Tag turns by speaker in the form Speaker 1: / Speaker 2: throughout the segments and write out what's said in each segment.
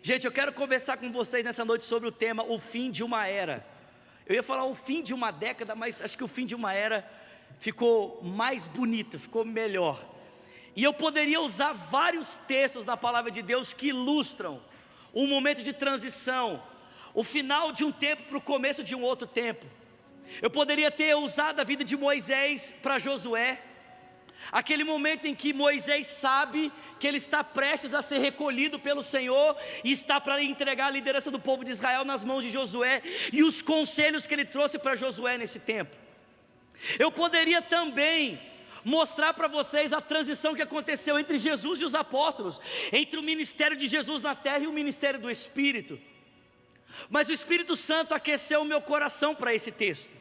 Speaker 1: Gente, eu quero conversar com vocês nessa noite sobre o tema, o fim de uma era. Eu ia falar o fim de uma década, mas acho que o fim de uma era ficou mais bonito, ficou melhor. E eu poderia usar vários textos da palavra de Deus que ilustram um momento de transição, o final de um tempo para o começo de um outro tempo. Eu poderia ter usado a vida de Moisés para Josué, aquele momento em que Moisés sabe que ele está prestes a ser recolhido pelo Senhor e está para entregar a liderança do povo de Israel nas mãos de Josué, e os conselhos que ele trouxe para Josué nesse tempo. Eu poderia também mostrar para vocês a transição que aconteceu entre Jesus e os apóstolos, entre o ministério de Jesus na terra e o ministério do Espírito. Mas o Espírito Santo aqueceu o meu coração para esse texto,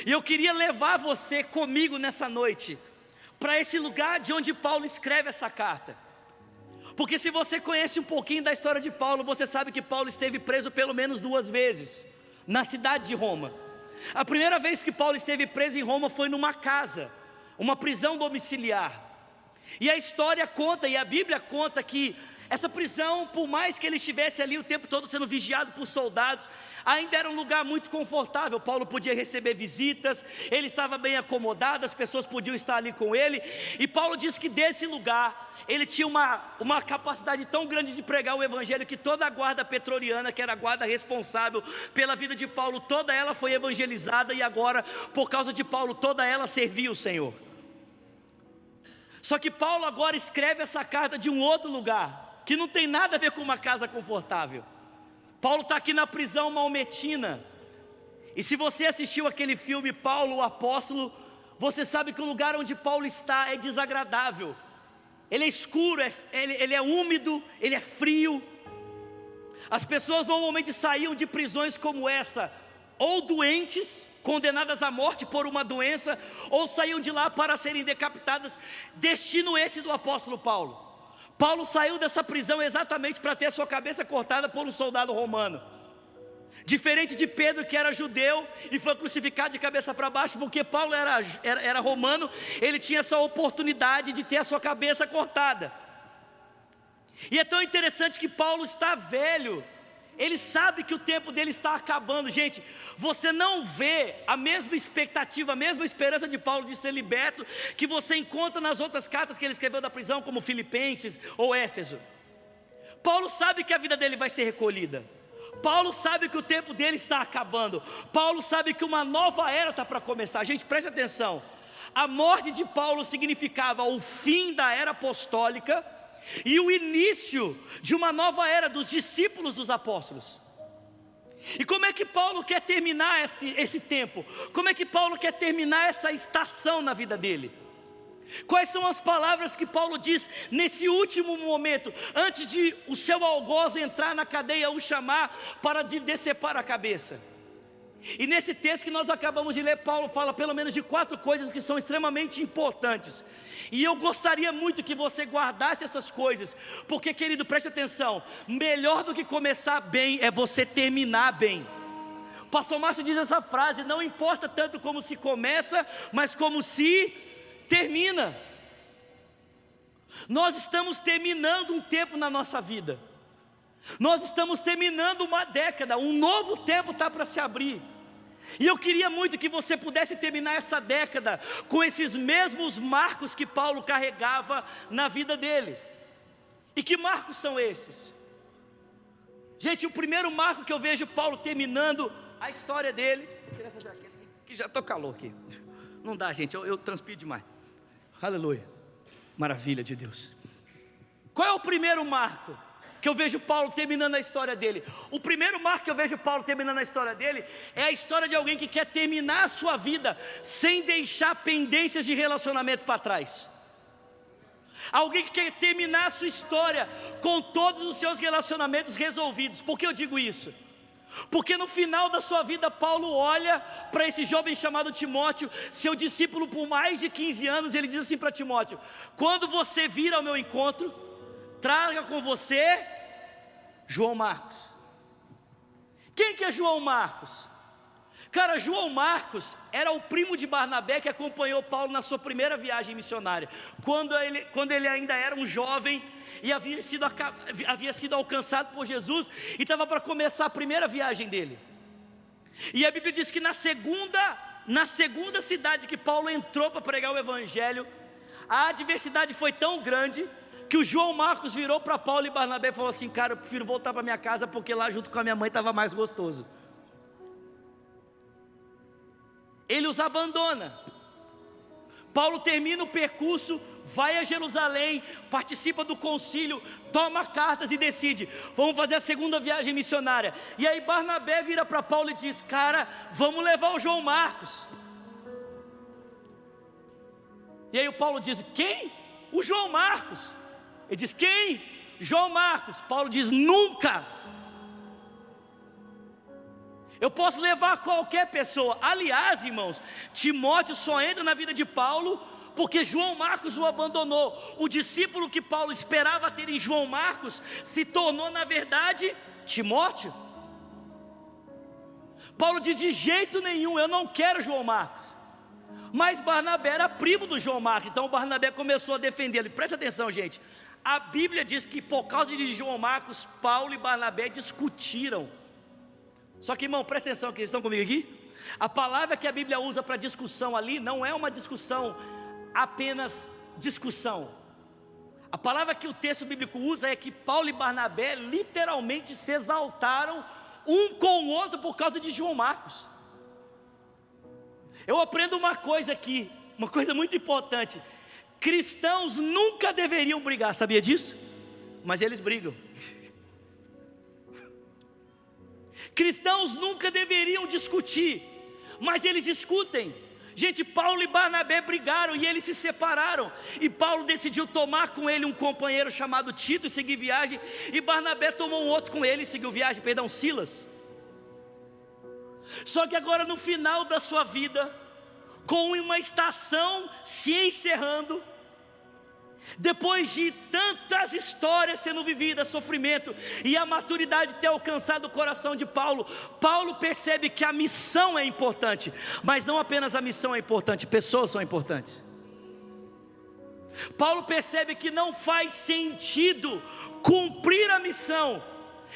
Speaker 1: e eu queria levar você comigo nessa noite para esse lugar de onde Paulo escreve essa carta. Porque se você conhece um pouquinho da história de Paulo, você sabe que Paulo esteve preso pelo menos 2 vezes na cidade de Roma. A primeira vez que Paulo esteve preso em Roma foi numa casa, uma prisão domiciliar. E a história conta, e a Bíblia conta que essa prisão, por mais que ele estivesse ali o tempo todo sendo vigiado por soldados, ainda era um lugar muito confortável. Paulo podia receber visitas, ele estava bem acomodado, as pessoas podiam estar ali com ele. E Paulo diz que desse lugar, ele tinha uma capacidade tão grande de pregar o evangelho, que toda a guarda pretoriana, que era a guarda responsável pela vida de Paulo, toda ela foi evangelizada, e agora, por causa de Paulo, toda ela servia o Senhor. Só que Paulo agora escreve essa carta de um outro lugar, que não tem nada a ver com uma casa confortável. Paulo está aqui na prisão maometina. E se você assistiu aquele filme Paulo o Apóstolo, você sabe que o lugar onde Paulo está é desagradável. Ele é escuro, ele é úmido, ele é frio. As pessoas normalmente saíam de prisões como essa, ou doentes, condenadas à morte por uma doença, ou saíam de lá para serem decapitadas. Destino esse do apóstolo Paulo. Paulo saiu dessa prisão exatamente para ter a sua cabeça cortada por um soldado romano. Diferente de Pedro, que era judeu e foi crucificado de cabeça para baixo, porque Paulo era romano, ele tinha essa oportunidade de ter a sua cabeça cortada. E é tão interessante que Paulo está velho, ele sabe que o tempo dele está acabando. Gente, você não vê a mesma expectativa, a mesma esperança de Paulo de ser liberto, que você encontra nas outras cartas que ele escreveu da prisão, como Filipenses ou Éfeso. Paulo sabe que a vida dele vai ser recolhida. Paulo sabe que o tempo dele está acabando. Paulo sabe que uma nova era está para começar. Gente, preste atenção. A morte de Paulo significava o fim da era apostólica e o início de uma nova era dos discípulos dos apóstolos. E como é que Paulo quer terminar esse tempo? Como é que Paulo quer terminar essa estação na vida dele? Quais são as palavras que Paulo diz nesse último momento, antes de o seu algoz entrar na cadeia, o chamar para decepar a cabeça? E nesse texto que nós acabamos de ler, Paulo fala pelo menos de 4 coisas que são extremamente importantes. E eu gostaria muito que você guardasse essas coisas, porque, querido, preste atenção, melhor do que começar bem é você terminar bem. Pastor Márcio diz essa frase: não importa tanto como se começa, mas como se termina. Nós estamos terminando um tempo na nossa vida, nós estamos terminando uma década, um novo tempo está para se abrir. E eu queria muito que você pudesse terminar essa década com esses mesmos marcos que Paulo carregava na vida dele. E que marcos são esses? Gente, o primeiro marco que eu vejo Paulo terminando a história dele, tirar essa jaqueta aqui, que já estou calor aqui. Não dá, gente, eu transpiro demais. Aleluia, maravilha de Deus. Qual é o primeiro marco que eu vejo Paulo terminando a história dele? O primeiro marco que eu vejo Paulo terminando a história dele é a história de alguém que quer terminar a sua vida sem deixar pendências de relacionamento para trás. Alguém que quer terminar a sua história com todos os seus relacionamentos resolvidos. Por que eu digo isso? Porque no final da sua vida, Paulo olha para esse jovem chamado Timóteo, seu discípulo por mais de 15 anos, ele diz assim para Timóteo: quando você vir ao meu encontro, traga com você João Marcos. Quem que é João Marcos? Cara, João Marcos era o primo de Barnabé que acompanhou Paulo na sua primeira viagem missionária. Quando ele ainda era um jovem, e havia sido alcançado por Jesus, e estava para começar a primeira viagem dele. E a Bíblia diz que na segunda cidade que Paulo entrou para pregar o Evangelho, a adversidade foi tão grande, que o João Marcos virou para Paulo e Barnabé e falou assim: cara, eu prefiro voltar para minha casa, porque lá junto com a minha mãe estava mais gostoso. Ele os abandona. Paulo termina o percurso, vai a Jerusalém, participa do concílio, toma cartas e decide: vamos fazer a segunda viagem missionária. E aí Barnabé vira para Paulo e diz: cara, vamos levar o João Marcos. E aí o Paulo diz: quem? O João Marcos. Ele diz: quem? João Marcos. Paulo diz: nunca. Eu posso levar qualquer pessoa. Aliás, irmãos, Timóteo só entra na vida de Paulo porque João Marcos o abandonou. O discípulo que Paulo esperava ter em João Marcos se tornou, na verdade, Timóteo. Paulo diz: de jeito nenhum, eu não quero João Marcos. Mas Barnabé era primo do João Marcos, então Barnabé começou a defendê-lo. Presta atenção, gente. A Bíblia diz que por causa de João Marcos, Paulo e Barnabé discutiram. Só que, irmão, presta atenção, que vocês estão comigo aqui? A palavra que a Bíblia usa para discussão ali não é uma discussão apenas discussão. A palavra que o texto bíblico usa é que Paulo e Barnabé literalmente se exaltaram um com o outro por causa de João Marcos. Eu aprendo uma coisa aqui, uma coisa muito importante: cristãos nunca deveriam brigar, sabia disso? Mas eles brigam. Cristãos nunca deveriam discutir, mas eles discutem. Gente, Paulo e Barnabé brigaram e eles se separaram, e Paulo decidiu tomar com ele um companheiro chamado Tito e seguir viagem, e Barnabé tomou um outro com ele e seguiu viagem, Silas. Só que agora, no final da sua vida, com uma estação se encerrando, depois de tantas histórias sendo vividas, sofrimento, e a maturidade ter alcançado o coração de Paulo, Paulo percebe que a missão é importante. Mas não apenas a missão é importante, pessoas são importantes. Paulo percebe que não faz sentido cumprir a missão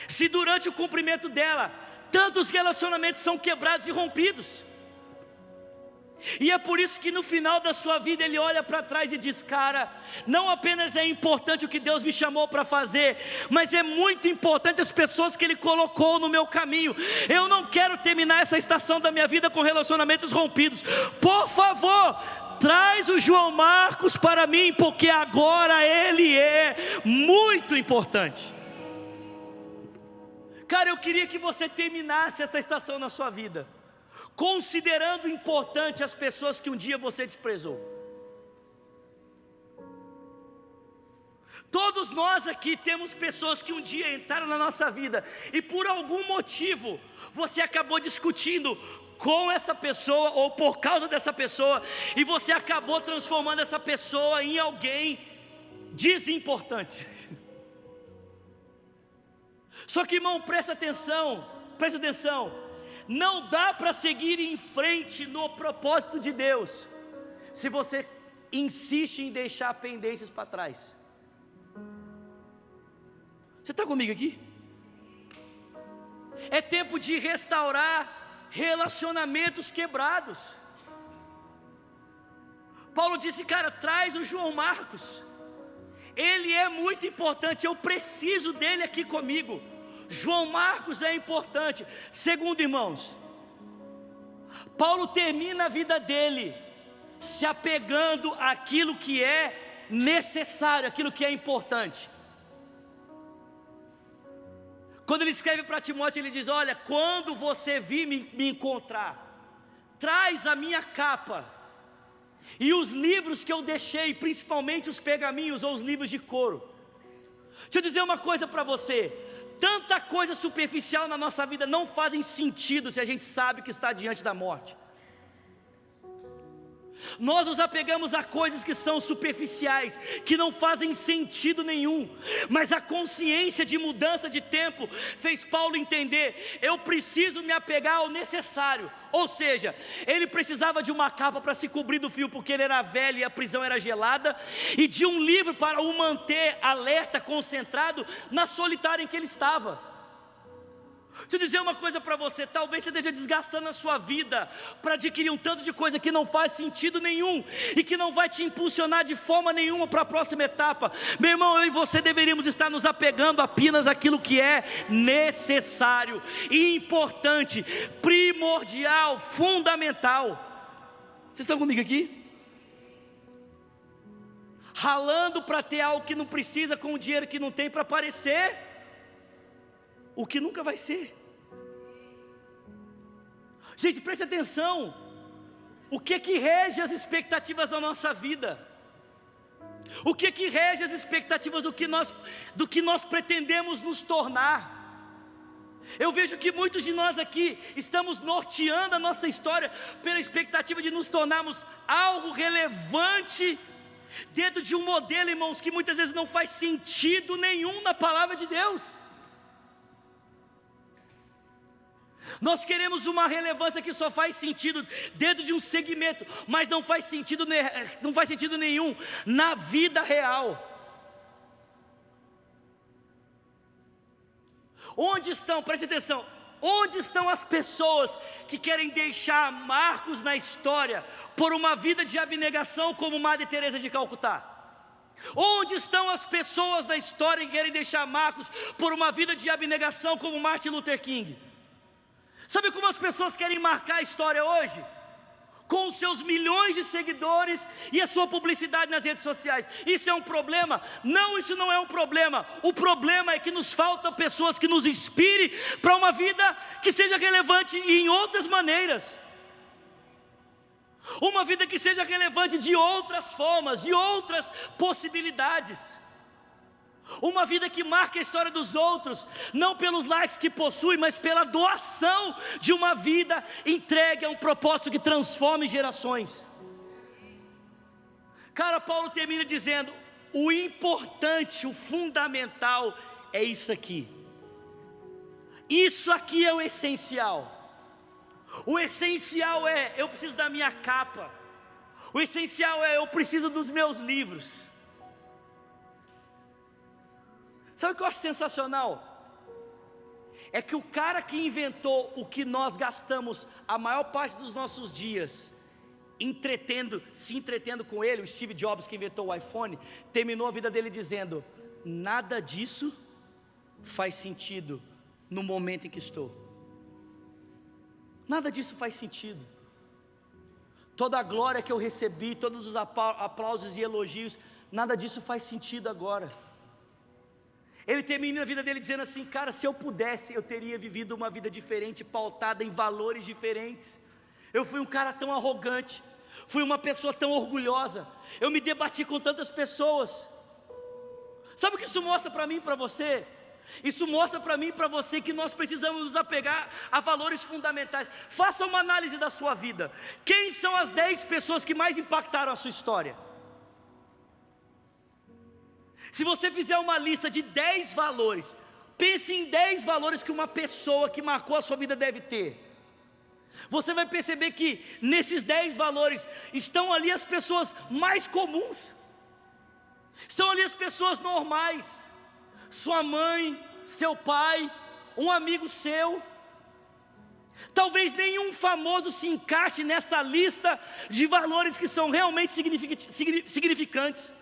Speaker 1: se durante o cumprimento dela tantos relacionamentos são quebrados e rompidos. E é por isso que no final da sua vida ele olha para trás e diz: cara, não apenas é importante o que Deus me chamou para fazer, mas é muito importante as pessoas que Ele colocou no meu caminho. Eu não quero terminar essa estação da minha vida com relacionamentos rompidos. Por favor, traz o João Marcos para mim, porque agora ele é muito importante. Cara, eu queria que você terminasse essa estação na sua vida considerando importante as pessoas que um dia você desprezou. Todos nós aqui temos pessoas que um dia entraram na nossa vida e por algum motivo você acabou discutindo com essa pessoa ou por causa dessa pessoa, e você acabou transformando essa pessoa em alguém desimportante. Só que, irmão, presta atenção, não dá para seguir em frente no propósito de Deus se você insiste em deixar pendências para trás. Você está comigo aqui? É tempo de restaurar relacionamentos quebrados. Paulo disse: cara, traz o João Marcos, ele é muito importante, eu preciso dele aqui comigo. João Marcos é importante. Segundo, irmãos, Paulo termina a vida dele se apegando àquilo que é necessário, aquilo que é importante. Quando ele escreve para Timóteo, ele diz: olha, quando você vir me encontrar, traz a minha capa e os livros que eu deixei, principalmente os pergaminhos ou os livros de couro. Deixa eu dizer uma coisa para você: tanta coisa superficial na nossa vida não fazem sentido se a gente sabe que está diante da morte. Nós nos apegamos a coisas que são superficiais, que não fazem sentido nenhum, mas a consciência de mudança de tempo fez Paulo entender: eu preciso me apegar ao necessário. Ou seja, ele precisava de uma capa para se cobrir do frio, porque ele era velho e a prisão era gelada, e de um livro para o manter alerta, concentrado na solitária em que ele estava. Deixa eu dizer uma coisa para você: talvez você esteja desgastando a sua vida para adquirir um tanto de coisa que não faz sentido nenhum e que não vai te impulsionar de forma nenhuma para a próxima etapa. Meu irmão, eu e você deveríamos estar nos apegando apenas àquilo que é necessário, importante, primordial, fundamental. Vocês estão comigo aqui? Ralando para ter algo que não precisa, com o dinheiro que não tem, para parecer o que nunca vai ser. Gente, preste atenção: o que rege as expectativas da nossa vida? O que rege as expectativas do que nós pretendemos nos tornar? Eu vejo que muitos de nós aqui estamos norteando a nossa história pela expectativa de nos tornarmos algo relevante dentro de um modelo, irmãos, que muitas vezes não faz sentido nenhum na palavra de Deus. Nós queremos uma relevância que só faz sentido dentro de um segmento, mas não faz sentido nenhum na vida real. Onde estão, preste atenção, onde estão as pessoas que querem deixar marcos na história por uma vida de abnegação como Madre Teresa de Calcutá? Onde estão as pessoas na história que querem deixar marcos por uma vida de abnegação como Martin Luther King? Sabe como as pessoas querem marcar a história hoje? Com os seus milhões de seguidores e a sua publicidade nas redes sociais. Isso é um problema? Não, isso não é um problema. O problema é que nos faltam pessoas que nos inspirem para uma vida que seja relevante em outras maneiras. Uma vida que seja relevante de outras formas, de outras possibilidades. Uma vida que marca a história dos outros, não pelos likes que possui, mas pela doação de uma vida entregue a um propósito que transforme gerações. Cara, Paulo termina dizendo: o importante, o fundamental é isso aqui. Isso aqui é o essencial. O essencial é: eu preciso da minha capa. O essencial é: eu preciso dos meus livros. Sabe o que eu acho sensacional? É que o cara que inventou o que nós gastamos a maior parte dos nossos dias se entretendo com ele, o Steve Jobs, que inventou o iPhone, terminou a vida dele dizendo: nada disso faz sentido no momento em que estou. Nada disso faz sentido. Toda a glória que eu recebi, todos os aplausos e elogios, nada disso faz sentido agora. Ele termina a vida dele dizendo assim: cara, se eu pudesse, eu teria vivido uma vida diferente, pautada em valores diferentes. Eu fui um cara tão arrogante, fui uma pessoa tão orgulhosa, eu me debati com tantas pessoas. Sabe o que isso mostra para mim e para você? Isso mostra para mim e para você que nós precisamos nos apegar a valores fundamentais. Faça uma análise da sua vida. Quem são as 10 pessoas que mais impactaram a sua história? Se você fizer uma lista de 10 valores, pense em 10 valores que uma pessoa que marcou a sua vida deve ter. Você vai perceber que nesses 10 valores estão ali as pessoas mais comuns, estão ali as pessoas normais. Sua mãe, seu pai, um amigo seu. Talvez nenhum famoso se encaixe nessa lista de valores que são realmente significantes.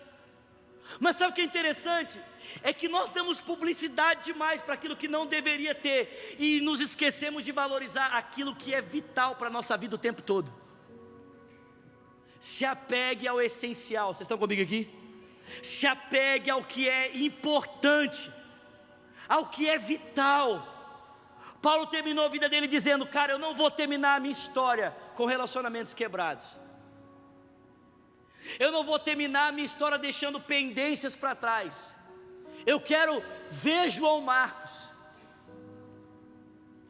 Speaker 1: Mas sabe o que é interessante? É que nós damos publicidade demais para aquilo que não deveria ter, e nos esquecemos de valorizar aquilo que é vital para a nossa vida o tempo todo. Se apegue ao essencial. Vocês estão comigo aqui? Se apegue ao que é importante, ao que é vital. Paulo terminou a vida dele dizendo: cara, eu não vou terminar a minha história com relacionamentos quebrados. Eu não vou terminar a minha história deixando pendências para trás. Eu quero ver João Marcos,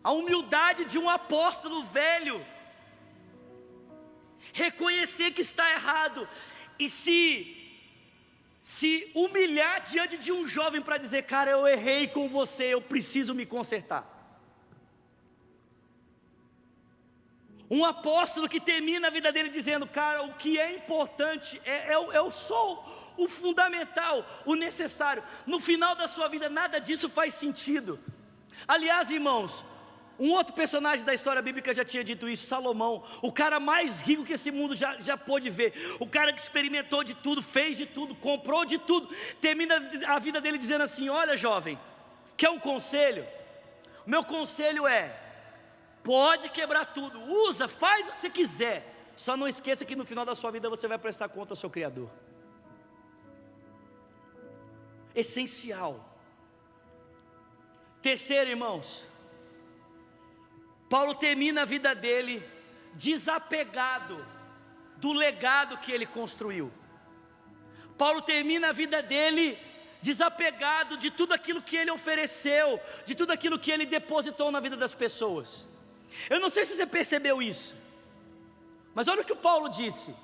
Speaker 1: a humildade de um apóstolo velho, reconhecer que está errado e se humilhar diante de um jovem para dizer: cara, eu errei com você, eu preciso me consertar. Um apóstolo que termina a vida dele dizendo: cara, o que é importante é só o fundamental, o necessário. No final da sua vida nada disso faz sentido. Aliás, irmãos, um outro personagem da história bíblica já tinha dito isso, Salomão, o cara mais rico que esse mundo já pôde ver, o cara que experimentou de tudo, fez de tudo, comprou de tudo, termina a vida dele dizendo assim: olha, jovem, quer um conselho? O meu conselho é: pode quebrar tudo, usa, faz o que você quiser, só não esqueça que no final da sua vida você vai prestar conta ao seu Criador. Essencial. Terceiro, irmãos, Paulo termina a vida dele desapegado do legado que ele construiu. Paulo termina a vida dele desapegado de tudo aquilo que ele ofereceu, de tudo aquilo que ele depositou na vida das pessoas. Eu não sei se você percebeu isso, mas olha o que o Paulo disse.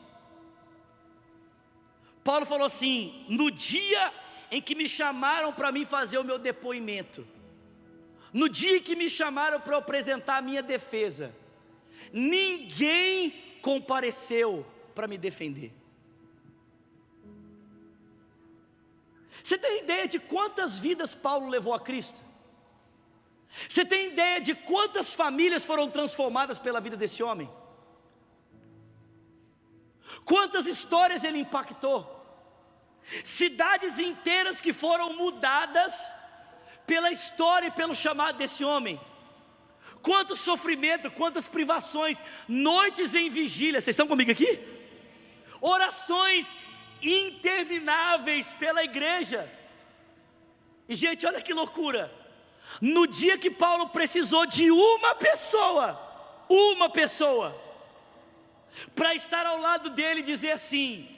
Speaker 1: Paulo falou assim: no dia em que me chamaram para mim fazer o meu depoimento, no dia que me chamaram para apresentar a minha defesa, ninguém compareceu para me defender. Você tem ideia de quantas vidas Paulo levou a Cristo? Você tem ideia de quantas famílias foram transformadas pela vida desse homem? Quantas histórias ele impactou? Cidades inteiras que foram mudadas pela história e pelo chamado desse homem. Quanto sofrimento, quantas privações, noites em vigília. Vocês estão comigo aqui? Orações intermináveis pela igreja. E gente, olha que loucura. No dia que Paulo precisou de uma pessoa para estar ao lado dele e dizer assim: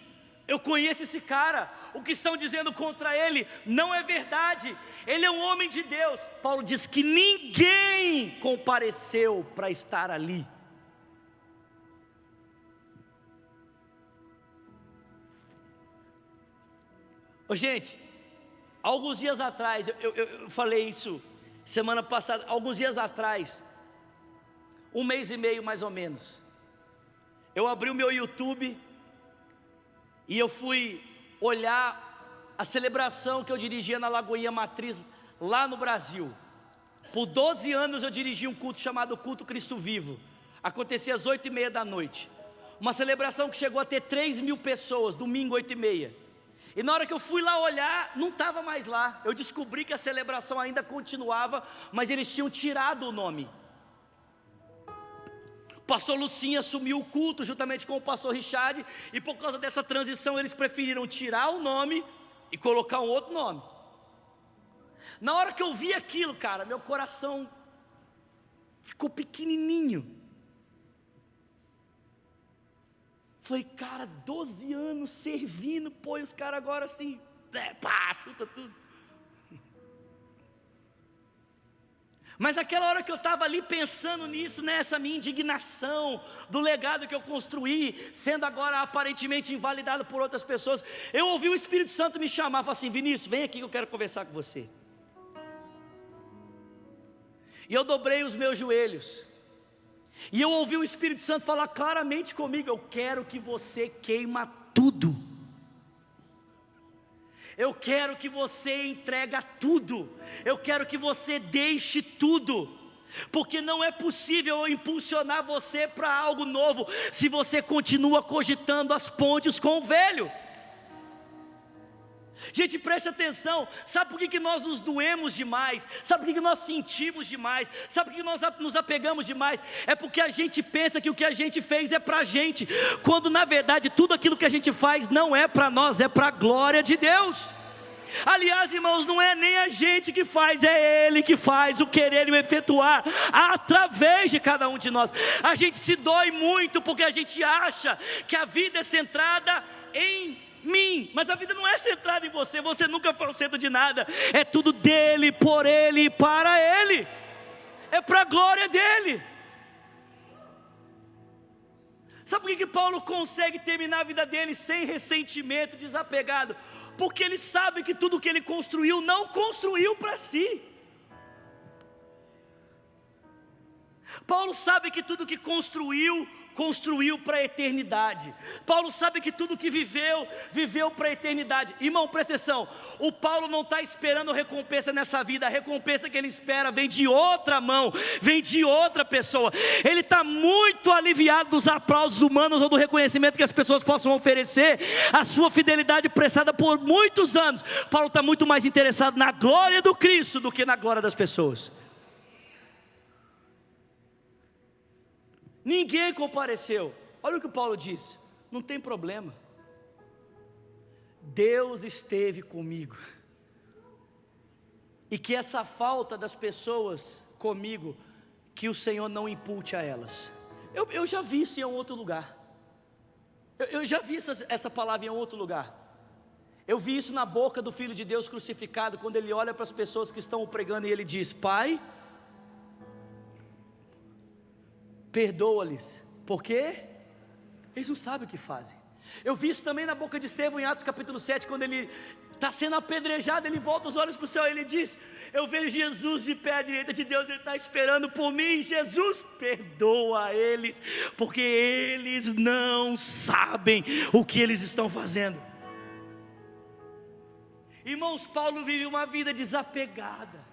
Speaker 1: eu conheço esse cara, o que estão dizendo contra ele não é verdade, ele é um homem de Deus. Paulo diz que ninguém compareceu para estar ali. Ô, gente, alguns dias atrás, eu falei isso semana passada, alguns dias atrás, um mês e meio mais ou menos, eu abri o meu YouTube e eu fui olhar a celebração que eu dirigia na Lagoinha Matriz, lá no Brasil. Por 12 anos eu dirigi um culto chamado Culto Cristo Vivo. Acontecia às 8h30 da noite. Uma celebração que chegou a ter 3.000 pessoas, domingo 8h30. E na hora que eu fui lá olhar, não estava mais lá. Eu descobri que a celebração ainda continuava, mas eles tinham tirado o nome. O pastor Lucinha assumiu o culto juntamente com o pastor Richard, e por causa dessa transição eles preferiram tirar o nome e colocar um outro nome. Na hora que eu vi aquilo, cara, meu coração ficou pequenininho. Falei, cara, 12 anos servindo, pô, e os caras agora assim, chuta tudo. Mas naquela hora que eu estava ali pensando nisso, nessa minha indignação do legado que eu construí, sendo agora aparentemente invalidado por outras pessoas, eu ouvi o Espírito Santo me chamar, falar assim: Vinícius, vem aqui que eu quero conversar com você. E eu dobrei os meus joelhos, e eu ouvi o Espírito Santo falar claramente comigo: eu quero que você queima tudo. Eu quero que você entregue tudo. Eu quero que você deixe tudo. Porque não é possível eu impulsionar você para algo novo se você continua cogitando as pontes com o velho. Gente, preste atenção. Sabe por que nós nos doemos demais? Sabe por que nós sentimos demais? Sabe por que nós nos apegamos demais? É porque a gente pensa que o que a gente fez é para a gente, quando na verdade tudo aquilo que a gente faz não é para nós, é para a glória de Deus. Aliás, irmãos, não é nem a gente que faz, é Ele que faz o querer e o efetuar através de cada um de nós. A gente se dói muito porque a gente acha que a vida é centrada em mim, mas a vida não é centrada em você. Você nunca foi o centro de nada. É tudo dele, por ele e para ele. É para a glória dele. Sabe por que Paulo consegue terminar a vida dele sem ressentimento, desapegado? Porque ele sabe que tudo que ele construiu, não construiu para si. Paulo sabe que tudo que construiu para a eternidade. Paulo sabe que tudo que viveu para a eternidade. Irmão, presta atenção, o Paulo não está esperando recompensa nessa vida. A recompensa que ele espera vem de outra mão, vem de outra pessoa. Ele está muito aliviado dos aplausos humanos ou do reconhecimento que as pessoas possam oferecer a sua fidelidade prestada por muitos anos. Paulo está muito mais interessado na glória do Cristo do que na glória das pessoas. Ninguém compareceu. Olha o que Paulo diz: não tem problema, Deus esteve comigo, e que essa falta das pessoas comigo, que o Senhor não impute a elas. Eu já vi isso em um outro lugar. Eu já vi essa palavra em outro lugar. Eu vi isso na boca do Filho de Deus crucificado, quando ele olha para as pessoas que estão o pregando e ele diz: Pai, perdoa-lhes, porque eles não sabem o que fazem. Eu vi isso também na boca de Estevão em Atos capítulo 7, quando ele está sendo apedrejado, ele volta os olhos para o céu e ele diz: eu vejo Jesus de pé à direita de Deus, ele está esperando por mim. Jesus, perdoa eles, porque eles não sabem o que eles estão fazendo. Irmãos, Paulo vive uma vida desapegada.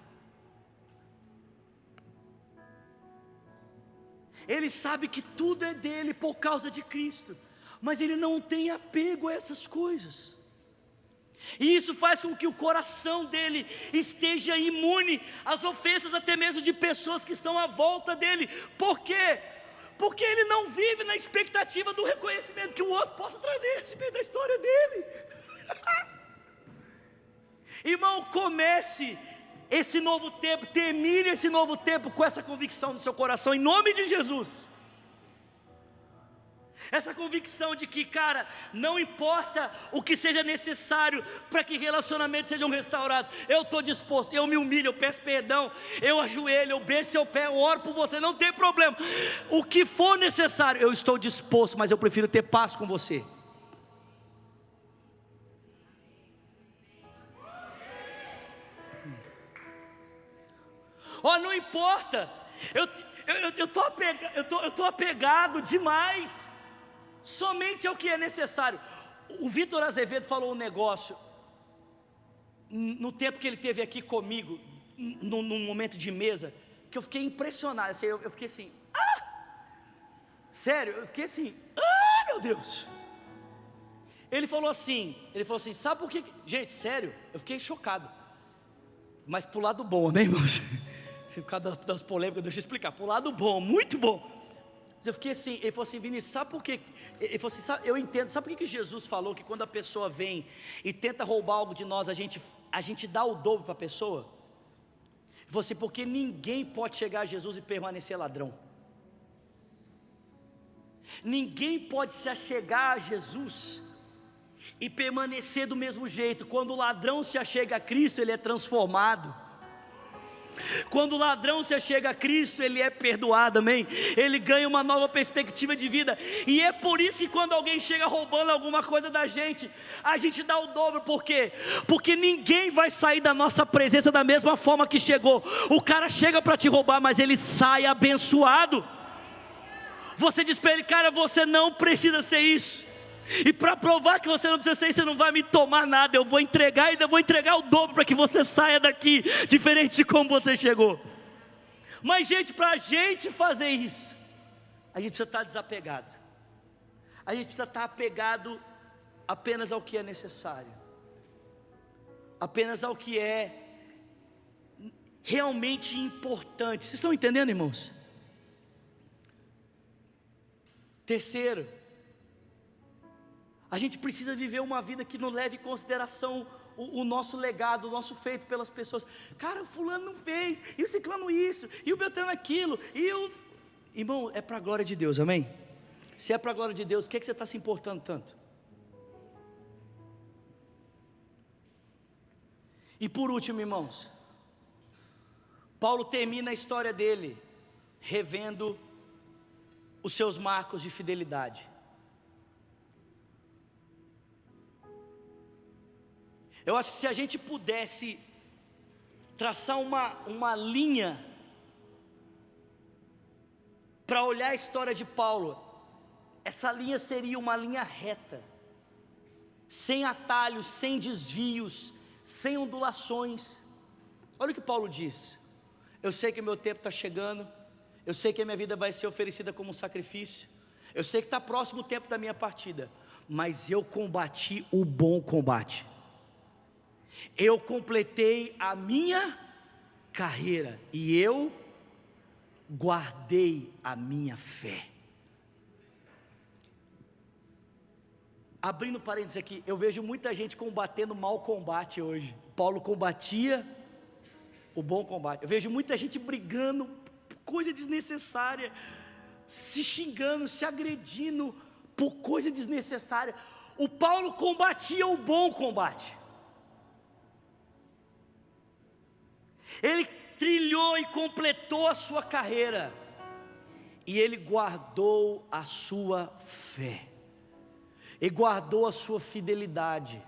Speaker 1: Ele sabe que tudo é dele por causa de Cristo, mas ele não tem apego a essas coisas. E isso faz com que o coração dele esteja imune às ofensas até mesmo de pessoas que estão à volta dele. Por quê? Porque ele não vive na expectativa do reconhecimento que o outro possa trazer a respeito da história dele. Irmão, comece esse novo tempo, termine esse novo tempo com essa convicção no seu coração, em nome de Jesus. Essa convicção de que, cara, não importa o que seja necessário para que relacionamentos sejam restaurados, eu estou disposto, eu me humilho, eu peço perdão, eu ajoelho, eu beijo seu pé, eu oro por você, não tem problema. O que for necessário, eu estou disposto, mas eu prefiro ter paz com você. Não importa, eu estou apegado demais, somente ao que é necessário. O Vitor Azevedo falou um negócio, no tempo que ele esteve aqui comigo, num momento de mesa, que eu fiquei impressionado, assim, eu fiquei assim, sério, eu fiquei assim, meu Deus. Ele falou assim, sabe por que, gente, sério, eu fiquei chocado, mas pro lado bom, né, irmãos? Por causa das polêmicas, deixa eu explicar, pro lado bom, muito bom. Mas eu fiquei assim, ele falou assim: Vinícius, sabe por quê? Ele falou assim, eu entendo, sabe por que Jesus falou que quando a pessoa vem e tenta roubar algo de nós, a gente dá o dobro para a pessoa? Ele falou assim, porque ninguém pode chegar a Jesus e permanecer ladrão. Ninguém pode se achegar a Jesus e permanecer do mesmo jeito. Quando o ladrão se achega a Cristo, ele é transformado. Quando o ladrão se achega a Cristo, ele é perdoado, amém? Ele ganha uma nova perspectiva de vida. E é por isso que quando alguém chega roubando alguma coisa da gente, a gente dá o dobro. Por quê? Porque ninguém vai sair da nossa presença da mesma forma que chegou. O cara chega para te roubar, mas ele sai abençoado. Você diz para ele: cara, você não precisa ser isso. E para provar que você não precisa ser isso, você não vai me tomar nada, eu vou entregar, e ainda vou entregar o dobro para que você saia daqui diferente de como você chegou. Mas gente, para a gente fazer isso, a gente precisa estar desapegado. A gente precisa estar apegado apenas ao que é necessário, apenas ao que é realmente importante. Vocês estão entendendo, irmãos? Terceiro, a gente precisa viver uma vida que não leve em consideração o nosso legado, o nosso feito pelas pessoas. Cara, o fulano não fez, e o ciclano isso, e o Beltrano aquilo, Irmão, é para a glória de Deus, amém? Se é para a glória de Deus, o que você está se importando tanto? E por último, irmãos, Paulo termina a história dele revendo os seus marcos de fidelidade. Eu acho que se a gente pudesse traçar uma linha para olhar a história de Paulo, essa linha seria uma linha reta, sem atalhos, sem desvios, sem ondulações. Olha o que Paulo diz: eu sei que meu tempo está chegando, eu sei que a minha vida vai ser oferecida como um sacrifício, eu sei que está próximo o tempo da minha partida, mas eu combati o bom combate, eu completei a minha carreira e eu guardei a minha fé. Abrindo parênteses aqui, eu vejo muita gente combatendo o mau combate hoje. Paulo combatia o bom combate. Eu vejo muita gente brigando por coisa desnecessária, se xingando, se agredindo por coisa desnecessária. O Paulo combatia o bom combate. Ele trilhou e completou a sua carreira, e ele guardou a sua fé, e guardou a sua fidelidade.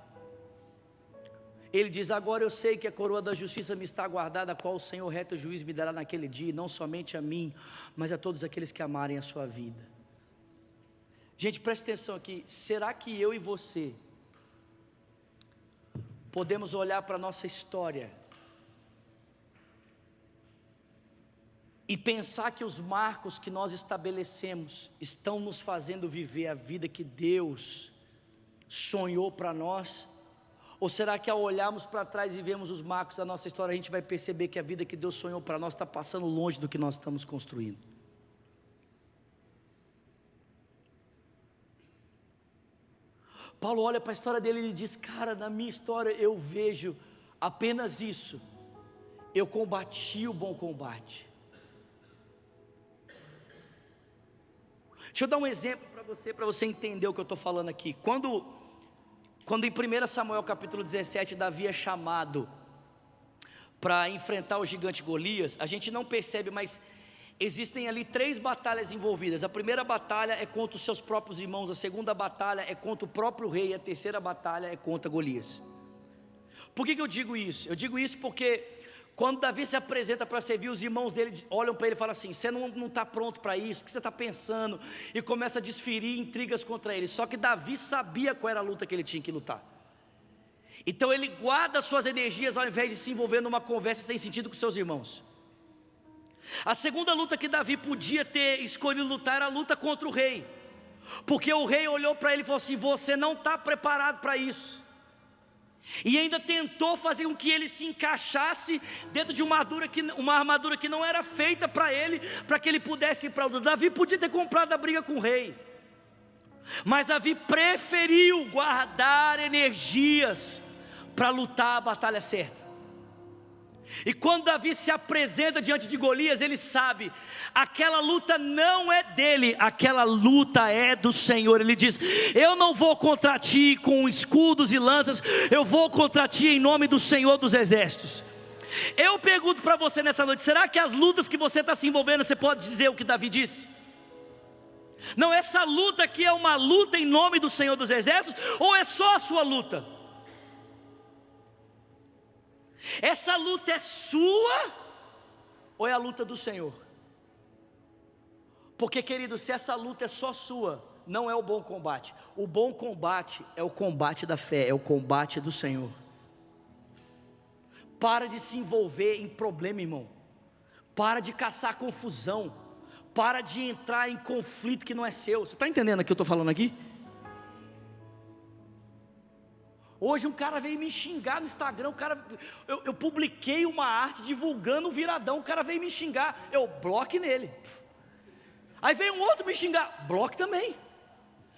Speaker 1: Ele diz: agora eu sei que a coroa da justiça me está guardada, a qual o Senhor reto juiz me dará naquele dia, não somente a mim, mas a todos aqueles que amarem a sua vida. Gente, preste atenção aqui. Será que eu e você podemos olhar para a nossa história e pensar que os marcos que nós estabelecemos estão nos fazendo viver a vida que Deus sonhou para nós? Ou será que ao olharmos para trás e vermos os marcos da nossa história, a gente vai perceber que a vida que Deus sonhou para nós está passando longe do que nós estamos construindo? Paulo olha para a história dele e ele diz: cara, na minha história eu vejo apenas isso, eu combati o bom combate. Deixa eu dar um exemplo para você entender o que eu estou falando aqui. Quando em 1 Samuel capítulo 17, Davi é chamado para enfrentar o gigante Golias, a gente não percebe, mas existem ali 3 batalhas envolvidas. A primeira batalha é contra os seus próprios irmãos, a segunda batalha é contra o próprio rei, a terceira batalha é contra Golias. Por que eu digo isso? Eu digo isso porque quando Davi se apresenta para servir, os irmãos dele olham para ele e falam assim: você não está pronto para isso, o que você está pensando? E começa a desferir intrigas contra ele. Só que Davi sabia qual era a luta que ele tinha que lutar. Então ele guarda suas energias ao invés de se envolver numa conversa sem sentido com seus irmãos. A segunda luta que Davi podia ter escolhido lutar era a luta contra o rei, porque o rei olhou para ele e falou assim: você não está preparado para isso. E ainda tentou fazer com que ele se encaixasse dentro de uma armadura que não era feita para ele, para que ele pudesse ir para a luta. Davi podia ter comprado a briga com o rei, mas Davi preferiu guardar energias para lutar a batalha certa. E quando Davi se apresenta diante de Golias, ele sabe, aquela luta não é dele, aquela luta é do Senhor. Ele diz: eu não vou contra ti com escudos e lanças, eu vou contra ti em nome do Senhor dos exércitos. Eu pergunto para você nessa noite: será que as lutas que você está se envolvendo, você pode dizer o que Davi disse? Não, essa luta aqui é uma luta em nome do Senhor dos exércitos, ou é só a sua luta? Essa luta é sua ou é a luta do Senhor? Porque, querido, se essa luta é só sua, não é o bom combate. O bom combate é o combate da fé, é o combate do Senhor. Para de se envolver em problema, irmão. Para de caçar confusão. Para de entrar em conflito que não é seu. Você está entendendo o que eu estou falando aqui? Hoje um cara veio me xingar no Instagram, eu publiquei uma arte divulgando o viradão, o cara veio me xingar, eu bloqueei nele. Aí veio um outro me xingar, bloque também.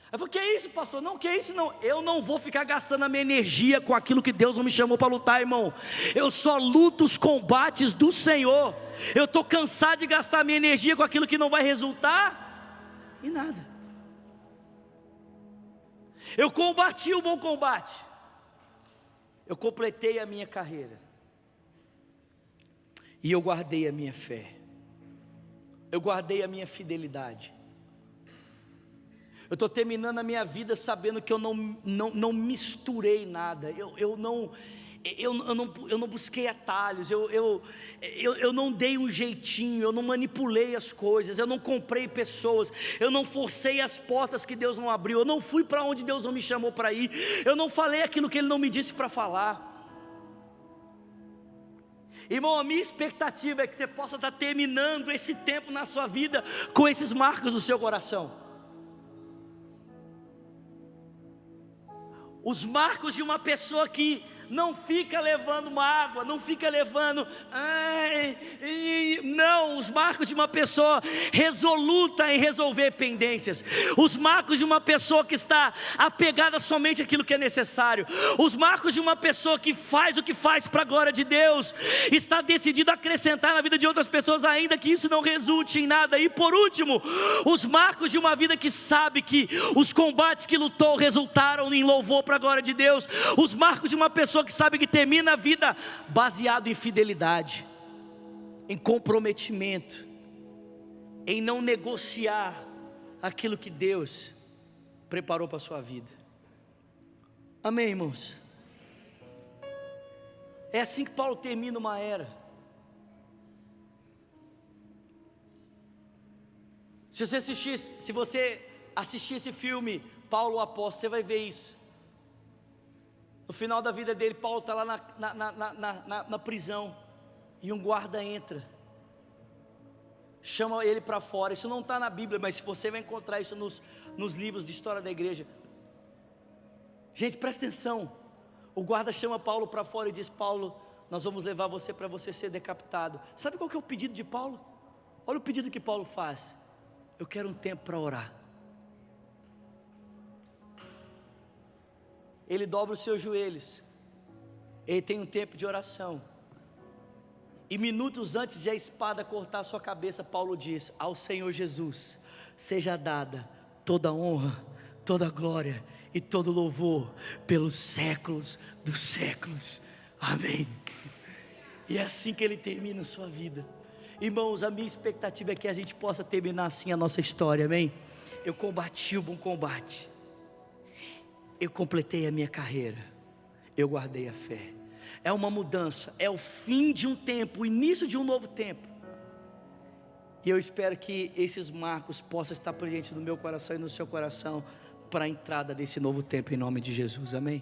Speaker 1: Eu falei: que é isso, pastor? Não, que é isso não. Eu não vou ficar gastando a minha energia com aquilo que Deus não me chamou para lutar, irmão. Eu só luto os combates do Senhor. Eu estou cansado de gastar a minha energia com aquilo que não vai resultar em nada. Eu combati o bom combate, eu completei a minha carreira, e eu guardei a minha fé, eu guardei a minha fidelidade. Eu estou terminando a minha vida sabendo que eu não misturei nada, eu não busquei atalhos, eu não dei um jeitinho, eu não manipulei as coisas, eu não comprei pessoas, eu não forcei as portas que Deus não abriu, eu não fui para onde Deus não me chamou para ir, eu não falei aquilo que Ele não me disse para falar. Irmão, a minha expectativa é que você possa estar terminando esse tempo na sua vida com esses marcos no seu coração. Os marcos de uma pessoa que não fica levando mágoa, não fica levando, não, os marcos de uma pessoa resoluta em resolver pendências, os marcos de uma pessoa que está apegada somente àquilo que é necessário, os marcos de uma pessoa que faz o que faz para a glória de Deus, está decidido a acrescentar na vida de outras pessoas, ainda que isso não resulte em nada. E por último, os marcos de uma vida que sabe que os combates que lutou resultaram em louvor para a glória de Deus, os marcos de uma pessoa que sabe que termina a vida baseado em fidelidade, em comprometimento, em não negociar aquilo que Deus preparou para a sua vida. Amém, irmãos? É assim que Paulo termina uma era. Se você assistir esse filme, Paulo o Apóstolo, você vai ver isso. No final da vida dele, Paulo está lá na prisão, e um guarda entra, chama ele para fora. Isso não está na Bíblia, mas se você vai encontrar isso nos livros de história da igreja. Gente, presta atenção. O guarda chama Paulo para fora e diz: Paulo, nós vamos levar você para você ser decapitado. Sabe qual que é o pedido de Paulo? Olha o pedido que Paulo faz: eu quero um tempo para orar. Ele dobra os seus joelhos, ele tem um tempo de oração, e minutos antes de a espada cortar a sua cabeça, Paulo diz: ao Senhor Jesus seja dada toda honra, toda glória e todo louvor pelos séculos dos séculos, amém. E é assim que ele termina a sua vida. Irmãos, a minha expectativa é que a gente possa terminar assim a nossa história, amém. Eu combati o bom combate, eu completei a minha carreira, eu guardei a fé. É uma mudança, é o fim de um tempo, o início de um novo tempo. E eu espero que esses marcos possam estar presentes no meu coração e no seu coração, para a entrada desse novo tempo, em nome de Jesus, amém.